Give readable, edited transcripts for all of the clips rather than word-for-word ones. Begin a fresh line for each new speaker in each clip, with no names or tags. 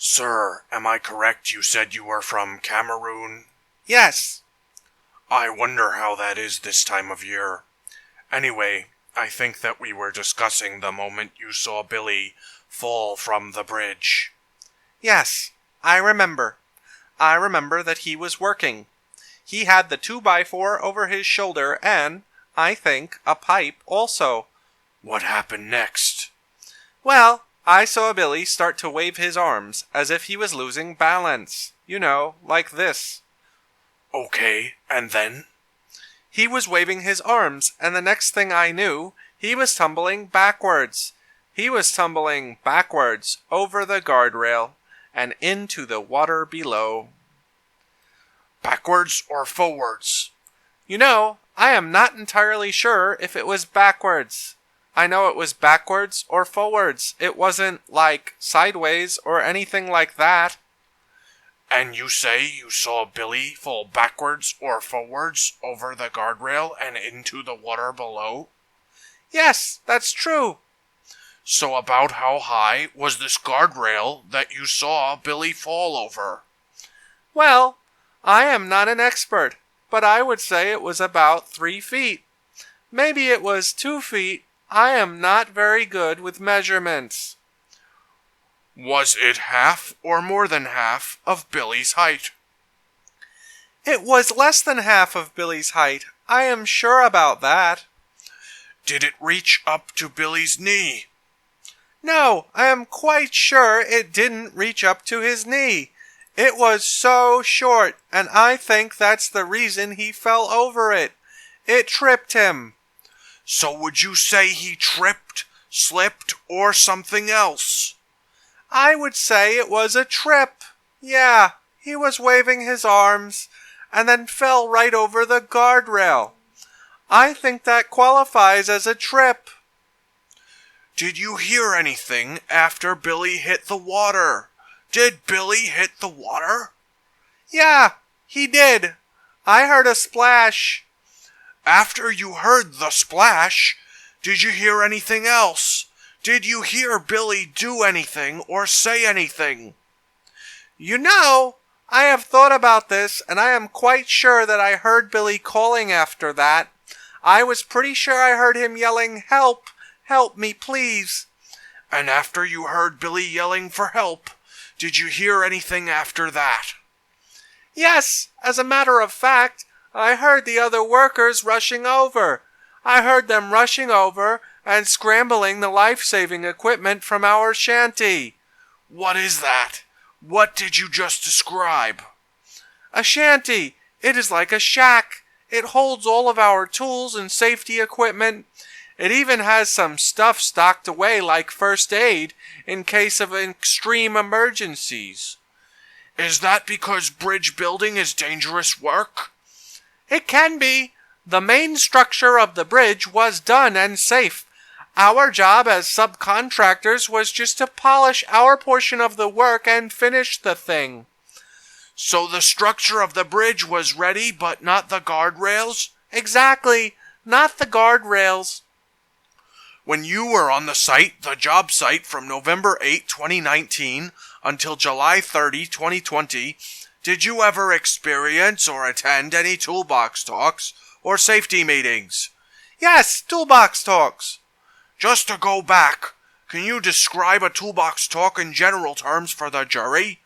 Sir, am I correct you said you were from Cameroon?
Yes.
I wonder how that is this time of year. Anyway, I think that we were discussing the moment you saw Billy fall from the bridge.
Yes, I remember. I remember that he was working. He had the 2x4 over his shoulder and, I think, a pipe also.
What happened next?
Well, I saw Billy start to wave his arms as if he was losing balance. You know, like this.
Okay, and then?
He was waving his arms, and the next thing I knew, he was tumbling backwards. He was tumbling backwards over the guardrail and into the water below.
Backwards or forwards?
You know, I am not entirely sure if it was backwards. I know it was backwards or forwards. It wasn't, like, sideways or anything like that.
And you say you saw Billy fall backwards or forwards over the guardrail and into the water below?
Yes, that's true.
So about how high was this guardrail that you saw Billy fall over?
Well, I am not an expert, but I would say it was about 3 feet. Maybe it was 2 feet. I am not very good with measurements.
Was it half or more than half of Billy's height?
It was less than half of Billy's height. I am sure about that.
Did it reach up to Billy's knee?
No, I am quite sure it didn't reach up to his knee. It was so short, and I think that's the reason he fell over it. It tripped him.
So would you say he tripped, slipped, or something else?
I would say it was a trip. Yeah, he was waving his arms, and then fell right over the guardrail. I think that qualifies as a trip.
Did you hear anything after Billy hit the water? Did Billy hit the water?
Yeah, he did. I heard a splash.
After you heard the splash, did you hear anything else? Did you hear Billy do anything or say anything?
You know, I have thought about this, and I am quite sure that I heard Billy calling after that. I was pretty sure I heard him yelling, "Help! Help me, please!"
And after you heard Billy yelling for help, did you hear anything after that?
Yes, as a matter of fact, I heard the other workers rushing over. I heard them rushing over and scrambling the life-saving equipment from our shanty.
What is that? What did you just describe?
A shanty. It is like a shack. It holds all of our tools and safety equipment. It even has some stuff stocked away like first aid in case of extreme emergencies.
Is that because bridge building is dangerous work?
It can be. The main structure of the bridge was done and safe. Our job as subcontractors was just to polish our portion of the work and finish the thing.
So the structure of the bridge was ready, but not the guardrails?
Exactly, not the guardrails.
When you were on the job site from November 8, 2019 until July 30, 2020, did you ever experience or attend any toolbox talks or safety meetings?
Yes, toolbox talks.
Just to go back, can you describe a toolbox talk in general terms for the jury?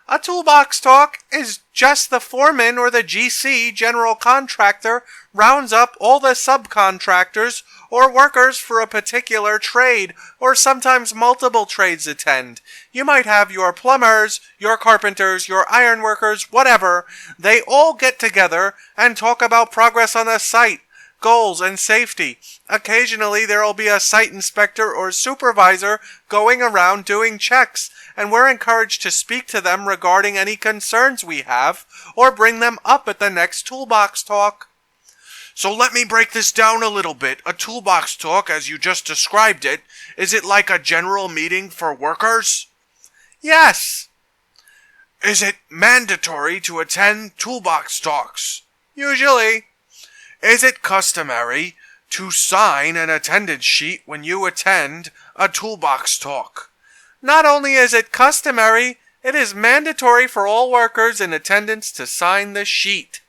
A toolbox talk is just the foreman or the GC, general contractor, rounds up all the subcontractors or workers for a particular trade, or sometimes multiple trades attend. You might have your plumbers, your carpenters, your ironworkers, whatever. They all get together and talk about progress on a site, goals, and safety. Occasionally there will be a site inspector or supervisor going around doing checks, and we're encouraged to speak to them regarding any concerns we have, or bring them up at the next toolbox talk.
So let me break this down a little bit. A toolbox talk, as you just described it, is it like a general meeting for workers?
Yes.
Is it mandatory to attend toolbox talks?
Usually.
Is it customary to sign an attendance sheet when you attend a toolbox talk?
Not only is it customary, It is mandatory for all workers in attendance to sign the sheet.